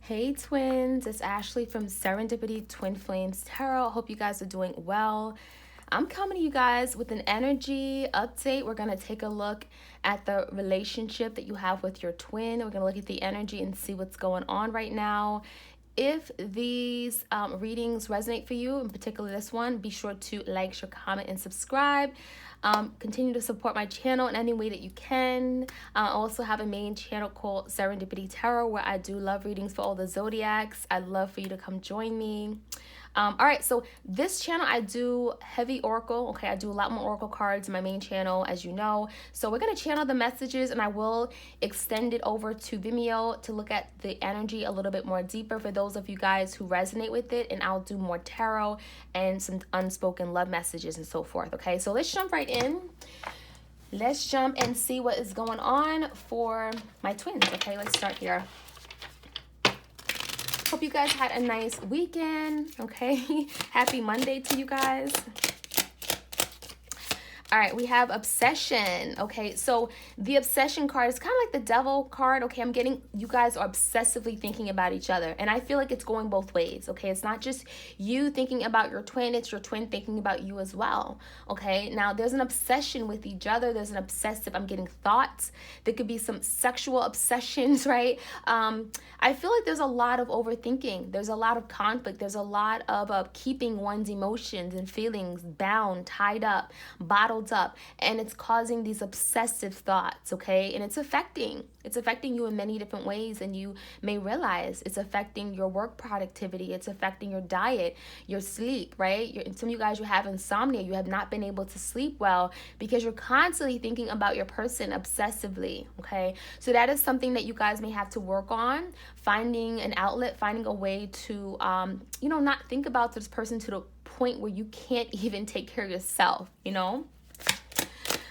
Hey twins, it's Ashley from Serendipity Twinflames Tarot. Hope you guys are doing well. I'm coming to you guys with an energy update. We're going to take a look at the relationship that you have with your twin. We're going to look at the energy and see what's going on right now. If these readings resonate for you, in particular this one, be sure to like, share, comment, and subscribe. Continue to support my channel in any way that you can. I also have a main channel called Serendipity Tarot where I do love readings for all the zodiacs. I'd love for you to come join me. All right, so this channel, I do heavy oracle. Okay, I do a lot more oracle cards in my main channel, as you know. So we're going to channel the messages, and I will extend it over to Vimeo to look at the energy a little bit more deeper for those of you guys who resonate with it, and I'll do more tarot and some unspoken love messages and so forth. Okay, so let's jump right in. Let's jump and see what is going on for my twins. Okay, let's start here. Hope you guys had a nice weekend, okay? Happy Monday to you guys. All right, we have obsession. Okay, so the obsession card is kind of like the devil card. Okay, I'm getting, you guys are obsessively thinking about each other. And I feel like it's going both ways. Okay, it's not just you thinking about your twin, it's your twin thinking about you as well. Okay, now there's an obsession with each other. There's an obsessive, I'm getting thoughts. There could be some sexual obsessions, right? I feel like there's a lot of overthinking. There's a lot of conflict. There's a lot of keeping one's emotions and feelings bound, tied up, bottled up, and it's causing these obsessive thoughts, okay? And it's affecting you in many different ways, and you may realize it's affecting your work productivity, it's affecting your diet, your sleep, right? Some of you guys, you have insomnia, you have not been able to sleep well because you're constantly thinking about your person obsessively, okay? So that is something that you guys may have to work on, finding an outlet, finding a way to not think about this person to the point where you can't even take care of yourself,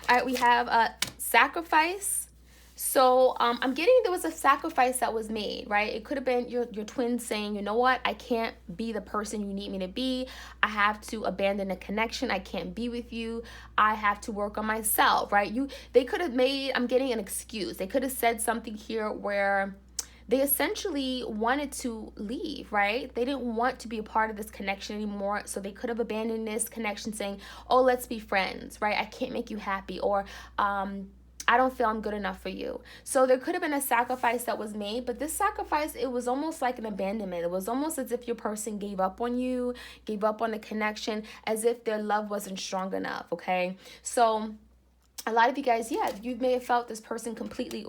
All right, we have a sacrifice. So I'm getting there was a sacrifice that was made, right? It could have been your twin saying, you know what, I can't be the person you need me to be. I have to abandon a connection. I can't be with you. I have to work on myself, right? They could have made, I'm getting an excuse. They could have said something here where they essentially wanted to leave, right? They didn't want to be a part of this connection anymore. So they could have abandoned this connection saying, oh, let's be friends, right? I can't make you happy, or I don't feel I'm good enough for you. So there could have been a sacrifice that was made, but this sacrifice, it was almost like an abandonment. It was almost as if your person gave up on you, gave up on the connection, as if their love wasn't strong enough, okay? So a lot of you guys, yeah, you may have felt this person completely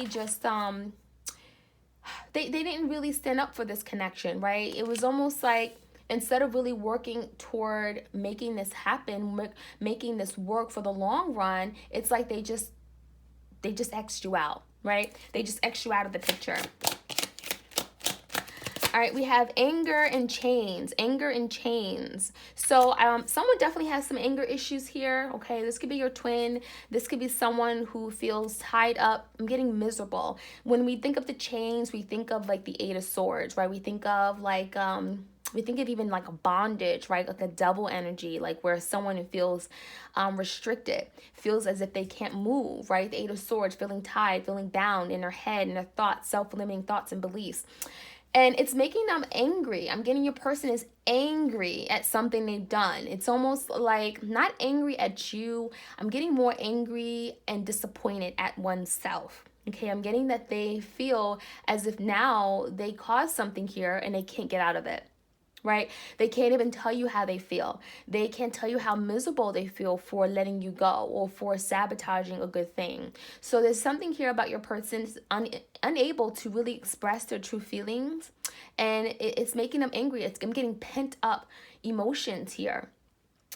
just, they didn't really stand up for this connection, right? It was almost like instead of really working toward making this happen, making this work for the long run, it's like they just X'd you out, right? They just X'd you out of the picture. All right, we have anger and chains. Anger and chains. So someone definitely has some anger issues here, okay? This could be your twin. This could be someone who feels tied up. I'm getting miserable. When we think of the chains, we think of like the Eight of Swords, right? We think of like, we think of even like a bondage, right? Like a double energy, like where someone feels restricted, feels as if they can't move, right? The Eight of Swords, feeling tied, feeling bound in their head and their thoughts, self-limiting thoughts and beliefs. And it's making them angry. I'm getting your person is angry at something they've done. It's almost like not angry at you. I'm getting more angry and disappointed at oneself. Okay, I'm getting that they feel as if now they caused something here and they can't get out of it. Right? They can't even tell you how they feel. They can't tell you how miserable they feel for letting you go or for sabotaging a good thing. So there's something here about your person's unable to really express their true feelings, and it's making them angry. I'm getting pent up emotions here.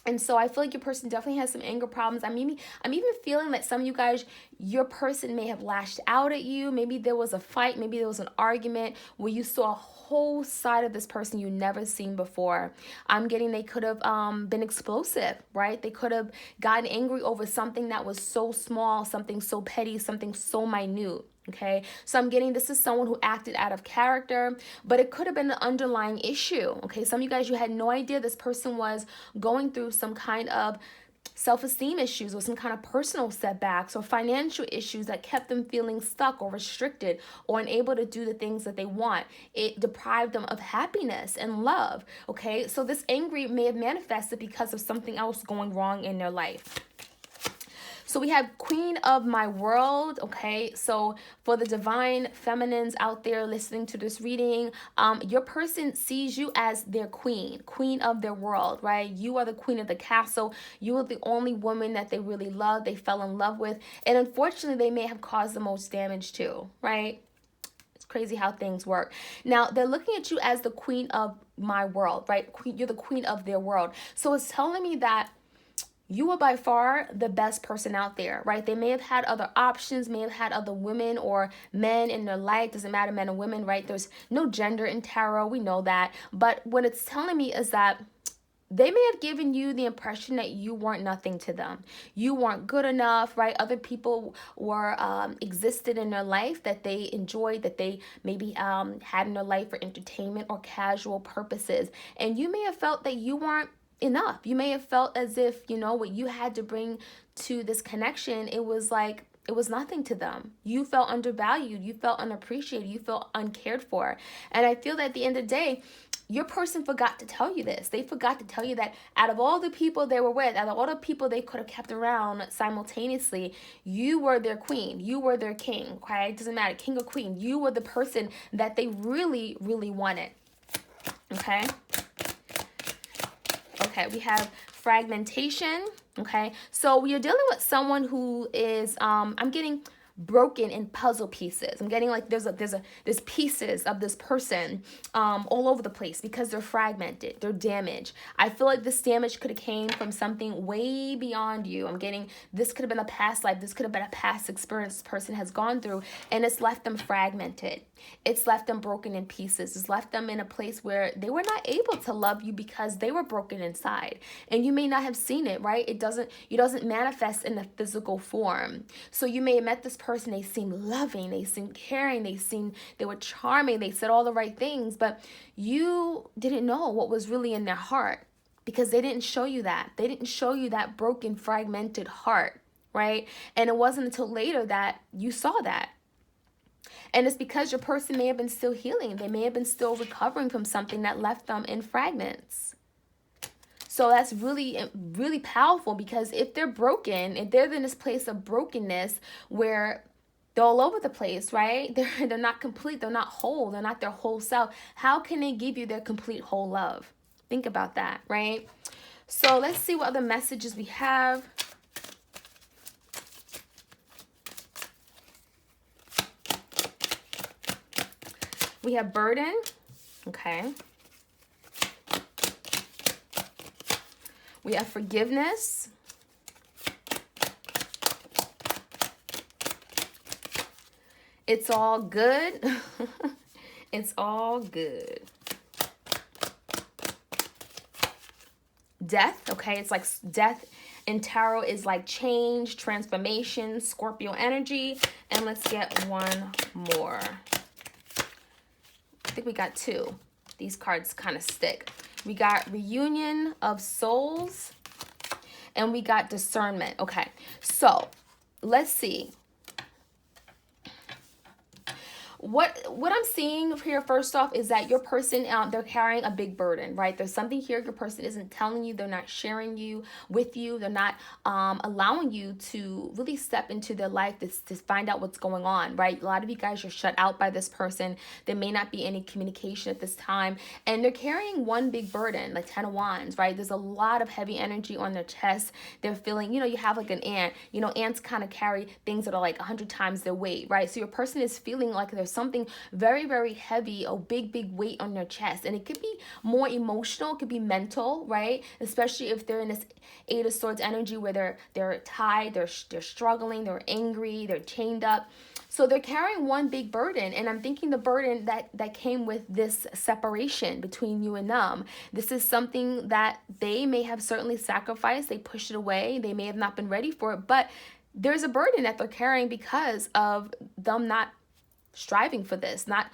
And so I feel like your person definitely has some anger problems. I'm even feeling that some of you guys, your person may have lashed out at you. Maybe there was a fight. Maybe there was an argument where you saw a whole side of this person you never seen before. I'm getting they could have been explosive, right? They could have gotten angry over something that was so small, something so petty, something so minute. Okay, so I'm getting this is someone who acted out of character, but it could have been an underlying issue. Okay, some of you guys, you had no idea this person was going through some kind of self-esteem issues or some kind of personal setbacks or financial issues that kept them feeling stuck or restricted or unable to do the things that they want. It deprived them of happiness and love. Okay, so this angry may have manifested because of something else going wrong in their life. So we have Queen of My World, okay? So for the divine feminines out there listening to this reading, your person sees you as their queen of their world, right? You are the queen of the castle. You are the only woman that they really love, they fell in love with. And unfortunately, they may have caused the most damage too, right? It's crazy how things work. Now, they're looking at you as the queen of my world, right? You're the queen of their world. So it's telling me that you are by far the best person out there, right? They may have had other options, may have had other women or men in their life. Doesn't matter, men or women, right? There's no gender in tarot. We know that. But what it's telling me is that they may have given you the impression that you weren't nothing to them. You weren't good enough, right? Other people were existed in their life that they enjoyed, that they maybe had in their life for entertainment or casual purposes. And you may have felt that you weren't enough. You may have felt as if, you know, what you had to bring to this connection, it was nothing to them. You felt undervalued. You felt unappreciated. You felt uncared for. And I feel that at the end of the day, your person forgot to tell you this. They forgot to tell you that out of all the people they were with, out of all the people they could have kept around simultaneously, you were their queen. You were their king. Okay? It doesn't matter, king or queen. You were the person that they really, really wanted. Okay? Okay, we have fragmentation. Okay, so we are dealing with someone who is, I'm getting broken in puzzle pieces. I'm getting like there's pieces of this person all over the place because they're fragmented, they're damaged. I feel like this damage could have came from something way beyond you. I'm getting this could have been a past life, this could have been a past experience this person has gone through, and it's left them fragmented. It's left them broken in pieces. It's left them in a place where they were not able to love you because they were broken inside. And you may not have seen it, right? It doesn't manifest in a physical form. So you may have met this person, they seemed loving, they seemed caring, they were charming, they said all the right things, but you didn't know what was really in their heart because they didn't show you that. They didn't show you that broken, fragmented heart, right? And it wasn't until later that you saw that. And it's because your person may have been still healing. They may have been still recovering from something that left them in fragments. So that's really, really powerful, because if they're broken, if they're in this place of brokenness where they're all over the place, right? They're not complete. They're not whole. They're not their whole self. How can they give you their complete whole love? Think about that, right? So let's see what other messages we have. We have burden, okay. We have forgiveness. It's all good. It's all good. Death, okay. It's like death in tarot is like change, transformation, Scorpio energy. And let's get one more. I think we got two. These cards kind of stick. We got reunion of souls and we got discernment. Okay, so let's see. What I'm seeing here, first off, is that your person, they're carrying a big burden, right? There's something here your person isn't telling you. They're not sharing with you. They're not allowing you to really step into their life to find out what's going on, right? A lot of you guys are shut out by this person. There may not be any communication at this time. And they're carrying one big burden, like 10 of Wands, right? There's a lot of heavy energy on their chest. They're feeling, you have like an ant. Ants kind of carry things that are like 100 times their weight, right? So your person is feeling like there's something very, very heavy, a big weight on their chest. And it could be more emotional, it could be mental, right? Especially if they're in this Eight of Swords energy where they're tied, they're struggling, they're angry, they're chained up. So they're carrying one big burden, and I'm thinking the burden that came with this separation between you and them. This is something that they may have certainly sacrificed. They pushed it away. They may have not been ready for it, but there's a burden that they're carrying because of them not striving for this, not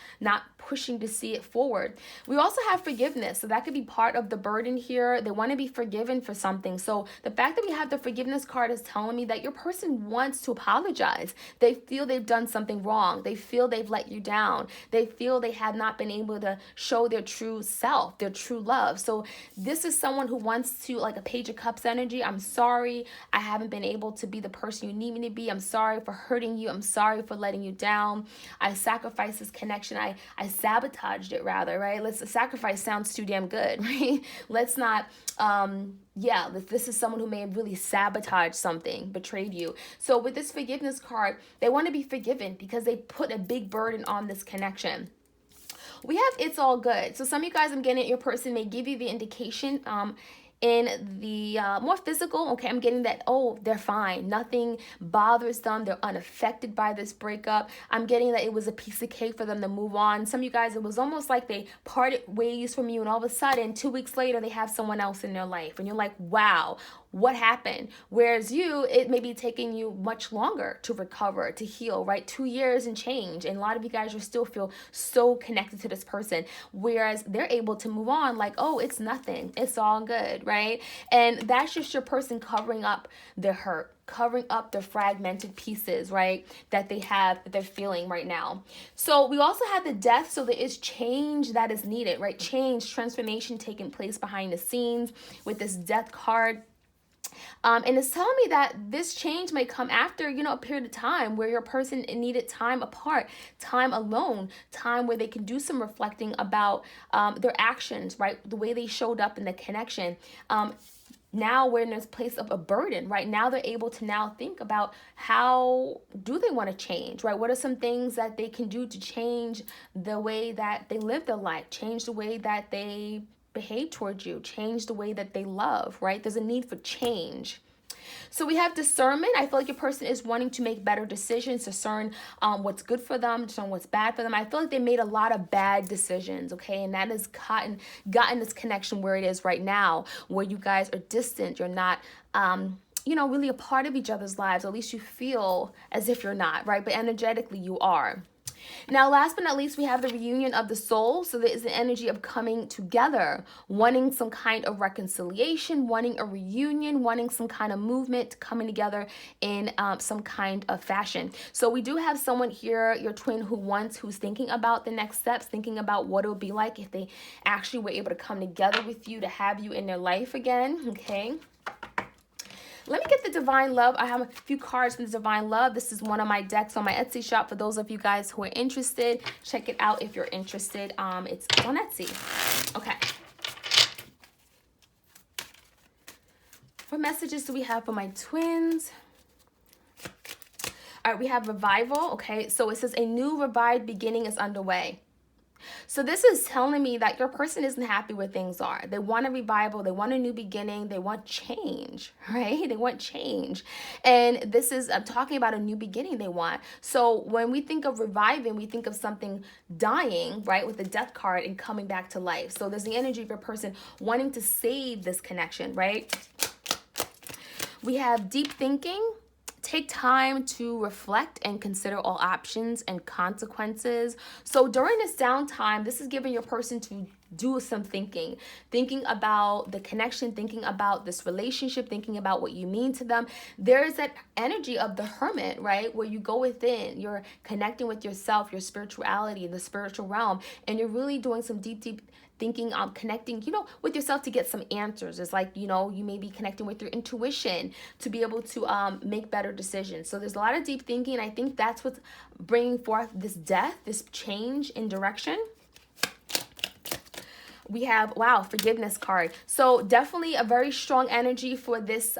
pushing to see it forward. We also have forgiveness. So that could be part of the burden here. They want to be forgiven for something. So the fact that we have the forgiveness card is telling me that your person wants to apologize. They feel they've done something wrong. They feel they've let you down. They feel they have not been able to show their true self, their true love. So this is someone who wants to, like a Page of Cups energy. I'm sorry. I haven't been able to be the person you need me to be. I'm sorry for hurting you. I'm sorry for letting you down. I sacrificed this connection. I sabotaged it, rather, right? Sacrifice sounds too damn good, right? Let's not, this is someone who may have really sabotaged something, betrayed you. So with this forgiveness card, they want to be forgiven because they put a big burden on this connection. We have It's All Good. So some of you guys, I'm getting, your person may give you the indication, in the more physical, okay, I'm getting that, oh, they're fine. Nothing bothers them. They're unaffected by this breakup. I'm getting that it was a piece of cake for them to move on. Some of you guys, it was almost like they parted ways from you, and all of a sudden, 2 weeks later, they have someone else in their life. And you're like, wow, what happened? Whereas you, it may be taking you much longer to recover, to heal, right? 2 years and change. And a lot of you guys, you still feel so connected to this person. Whereas they're able to move on like, oh, it's nothing. It's all good, right? And that's just your person covering up their hurt, covering up the fragmented pieces, right, that they have, that they're feeling right now. So we also have the Death. So there is change that is needed, right? Change, transformation taking place behind the scenes with this Death card. And it's telling me that this change may come after, a period of time where your person needed time apart, time alone, time where they can do some reflecting about their actions, right? The way they showed up in the connection. Now we're in this place of a burden, right? Now they're able to now think about how do they want to change, right? What are some things that they can do to change the way that they live their life, change the way that they behave towards you, change the way that they love, right? There's a need for change. So we have discernment. I feel like your person is wanting to make better decisions, discern what's good for them, discern what's bad for them. I feel like they made a lot of bad decisions, okay? And that has gotten this connection where it is right now, where you guys are distant. You're not, really a part of each other's lives. At least you feel as if you're not, right? But energetically you are. Now, last but not least, we have the reunion of the soul. So there is the energy of coming together, wanting some kind of reconciliation, wanting a reunion, wanting some kind of movement, coming together in some kind of fashion. So we do have someone here, your twin, who's thinking about the next steps, thinking about what it would be like if they actually were able to come together with you, to have you in their life again, okay? Let me get the Divine Love. I have a few cards from the Divine Love. This is one of my decks on my Etsy shop. For those of you guys who are interested, check it out if you're interested. It's on Etsy. Okay. What messages do we have for my twins? All right, we have revival. Okay, so it says a new revived beginning is underway. So this is telling me that your person isn't happy where things are. They want a revival. They want a new beginning. They want change, right? They want change. And this is, I'm talking about a new beginning they want. So when we think of reviving, we think of something dying, right? With the Death card and coming back to life. So there's the energy of your person wanting to save this connection, right? We have deep thinking. Take time to reflect and consider all options and consequences. So during this downtime, this is giving your person to do some thinking about the connection, thinking about this relationship, thinking about what you mean to them. There is that energy of the hermit, right? Where you go within, you're connecting with yourself, your spirituality, the spiritual realm, and you're really doing some deep thinking, connecting, with yourself to get some answers. It's like, you may be connecting with your intuition to be able to make better decisions. So there's a lot of deep thinking. And I think that's what's bringing forth this death, this change in direction. We have, forgiveness card. So definitely a very strong energy for this,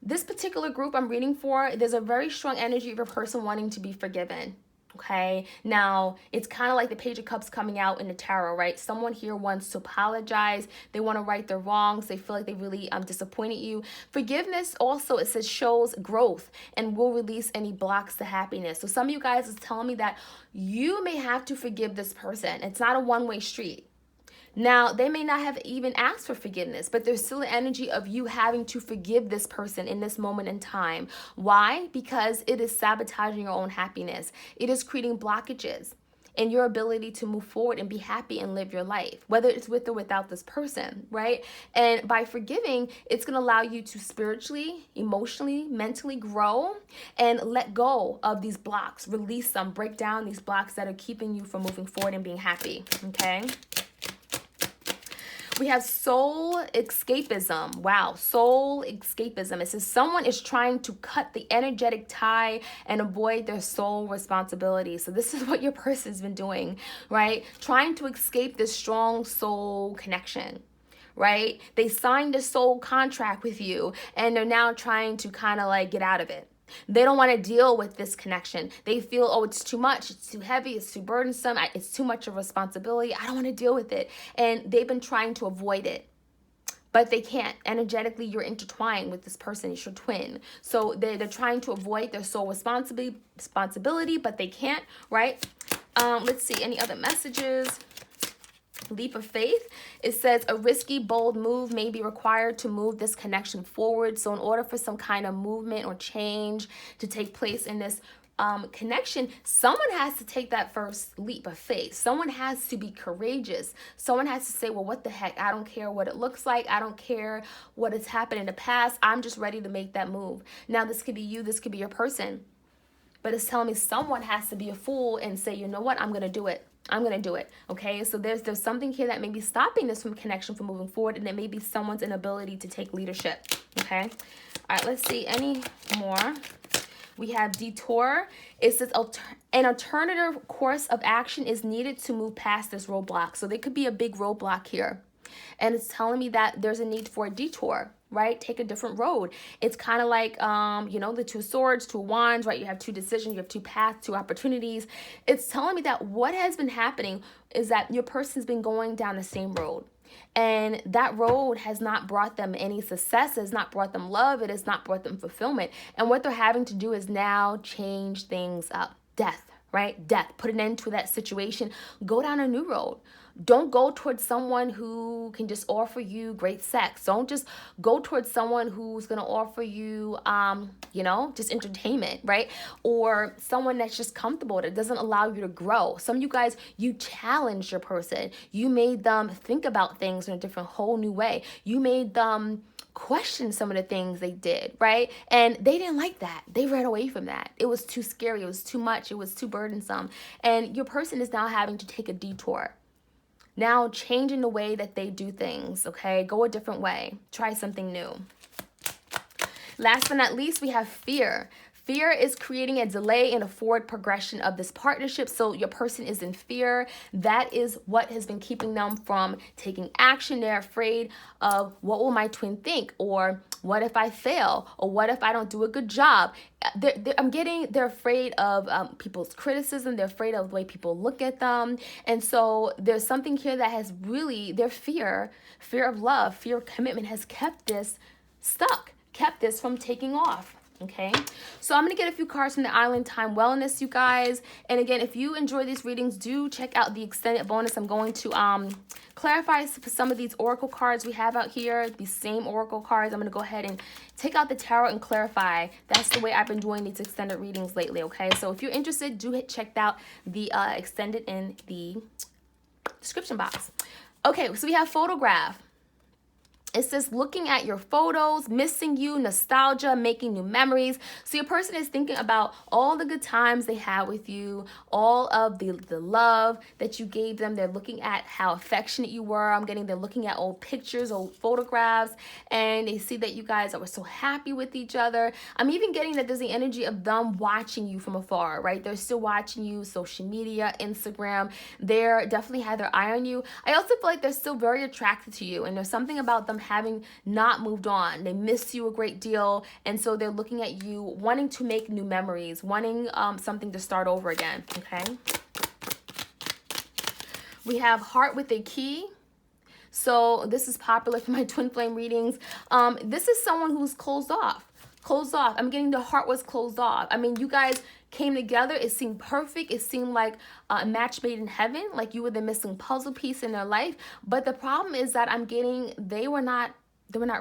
this particular group I'm reading for. There's a very strong energy of a person wanting to be forgiven. Okay, now it's kind of like the Page of Cups coming out in the tarot, right? Someone here wants to apologize. They want to right their wrongs. They feel like they really disappointed you. Forgiveness also, it says, shows growth and will release any blocks to happiness. So some of you guys is telling me that you may have to forgive this person. It's not a one-way street. Now, they may not have even asked for forgiveness, but there's still an energy of you having to forgive this person in this moment in time. Why? Because it is sabotaging your own happiness. It is creating blockages in your ability to move forward and be happy and live your life, whether it's with or without this person, right? And by forgiving, it's going to allow you to spiritually, emotionally, mentally grow and let go of these blocks, release them, break down these blocks that are keeping you from moving forward and being happy, okay? We have soul escapism. Wow, soul escapism. It says someone is trying to cut the energetic tie and avoid their soul responsibility. So this is what your person's been doing, right? Trying to escape this strong soul connection, right? They signed a soul contract with you and they're now trying to kind of like get out of it. They don't want to deal with this connection. They feel, oh, it's too much, it's too heavy, it's too burdensome, it's too much of responsibility. I don't want to deal with it. And they've been trying to avoid it, but they can't. Energetically, you're intertwined with this person. It's your twin. So they're trying to avoid their soul responsibility, but they can't, right? Let's see, any other messages? Leap of faith. It says a risky, bold move may be required to move this connection forward. So in order for some kind of movement or change to take place in this connection, someone has to take that first leap of faith. Someone has to be courageous. Someone has to say, well, what the heck? I don't care what it looks like. I don't care what has happened in the past. I'm just ready to make that move. Now, this could be you. This could be your person. But it's telling me someone has to be a fool and say, you know what? I'm going to do it. I'm going to do it. Okay. So there's something here that may be stopping this from connection from moving forward. And it may be someone's inability to take leadership. Okay. All right. Let's see any more. We have detour. It says an alternative course of action is needed to move past this roadblock. So there could be a big roadblock here. And it's telling me that there's a need for a detour, right? Take a different road. It's kind of like, the two swords, two wands, right? You have two decisions, you have two paths, two opportunities. It's telling me that what has been happening is that your person's been going down the same road. And that road has not brought them any success. It has not brought them love. It has not brought them fulfillment. And what they're having to do is now change things up. Death, right? Death. Put an end to that situation. Go down a new road. Don't go towards someone who can just offer you great sex. Don't just go towards someone who's going to offer you, just entertainment, right? Or someone that's just comfortable, that doesn't allow you to grow. Some of you guys, you challenged your person. You made them think about things in a different, whole new way. You made them question some of the things they did, right? And they didn't like that. They ran away from that. It was too scary. It was too much. It was too burdensome. And your person is now having to take a detour. Now changing the way that they do things, okay? Go a different way. Try something new. Last but not least, we have fear. Fear is creating a delay in a forward progression of this partnership. So your person is in fear. That is what has been keeping them from taking action. They're afraid of what will my twin think? Or what if I fail? Or what if I don't do a good job? They're afraid of people's criticism. They're afraid of the way people look at them. And so there's something here that has really, their fear of love, fear of commitment has kept this stuck, kept this from taking off. Okay, so I'm going to get a few cards from the Island Time Wellness, you guys. And again, if you enjoy these readings, do check out the extended bonus. I'm going to clarify some of these oracle cards we have out here, these same oracle cards. I'm going to go ahead and take out the tarot and clarify. That's the way I've been doing these extended readings lately, okay? So if you're interested, do check out the extended in the description box. Okay, so we have photograph. It says looking at your photos, missing you, nostalgia, making new memories. So your person is thinking about all the good times they had with you, all of the love that you gave them. They're looking at how affectionate you were. They're looking at old pictures, old photographs, and they see that you guys were so happy with each other. I'm even getting that there's the energy of them watching you from afar, right? They're still watching you, social media, Instagram. They're definitely had their eye on you. I also feel like they're still very attracted to you, and there's something about them having not moved on. They miss you a great deal, and so they're looking at you, wanting to make new memories, wanting something to start over again. Okay, we have heart with a key. So this is popular for my twin flame readings. This is someone who's closed off. I'm getting the heart was closed off. I mean, you guys came together. It seemed perfect. It seemed like a match made in heaven, like you were the missing puzzle piece in their life. But the problem is that they were not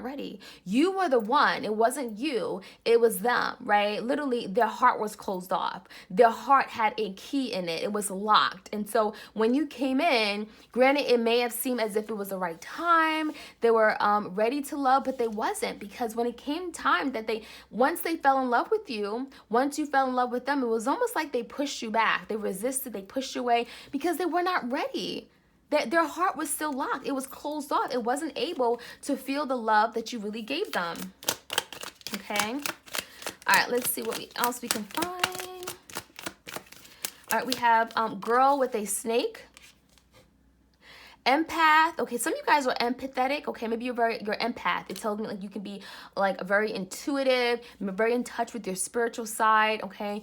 ready. You were the one. It wasn't you. It was them, right? Literally, their heart was closed off. Their heart had a key in it. It was locked. And so when you came in, granted, it may have seemed as if it was the right time. They were ready to love, but they wasn't, because when it came time that once they fell in love with you, once you fell in love with them, it was almost like they pushed you back. They resisted. They pushed you away because they were not ready. That their heart was still locked. It was closed off. It wasn't able to feel the love that you really gave them. Okay. All right. Let's see what else we can find. All right. We have girl with a snake. Empath. Okay, some of you guys are empathetic. Okay, maybe you're empath. It tells me like you can be like very intuitive, very in touch with your spiritual side. Okay.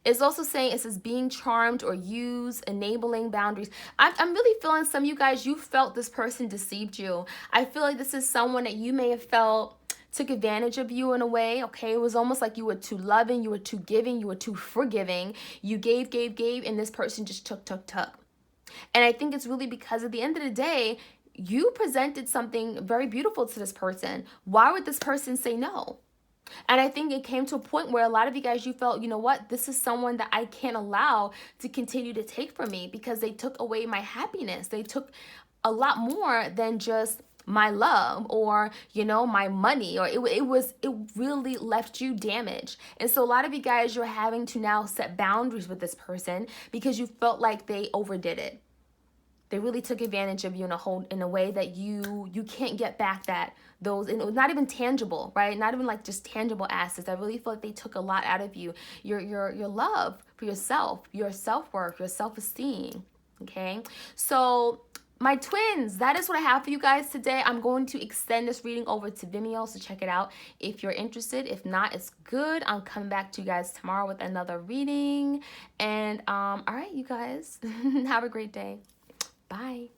It's also saying, it says being charmed or used, enabling boundaries. I'm really feeling some of you guys, you felt this person deceived you. I feel like this is someone that you may have felt took advantage of you in a way. Okay, it was almost like you were too loving, you were too giving, you were too forgiving. You gave, and this person just took. And I think it's really because at the end of the day, you presented something very beautiful to this person. Why would this person say no? And I think it came to a point where a lot of you guys, you felt, you know what, this is someone that I can't allow to continue to take from me because they took away my happiness. They took a lot more than just my love or, you know, my money, or it really left you damaged. And so a lot of you guys, you're having to now set boundaries with this person because you felt like they overdid it. They really took advantage of you in a way that you can't get back those, and it was not even tangible, right? Not even like just tangible assets. I really feel like they took a lot out of you. Your love for yourself, your self-worth, your self-esteem. Okay. So my twins, that is what I have for you guys today. I'm going to extend this reading over to Vimeo, so check it out if you're interested. If not, it's good. I'm coming back to you guys tomorrow with another reading. And all right, you guys, have a great day. Bye.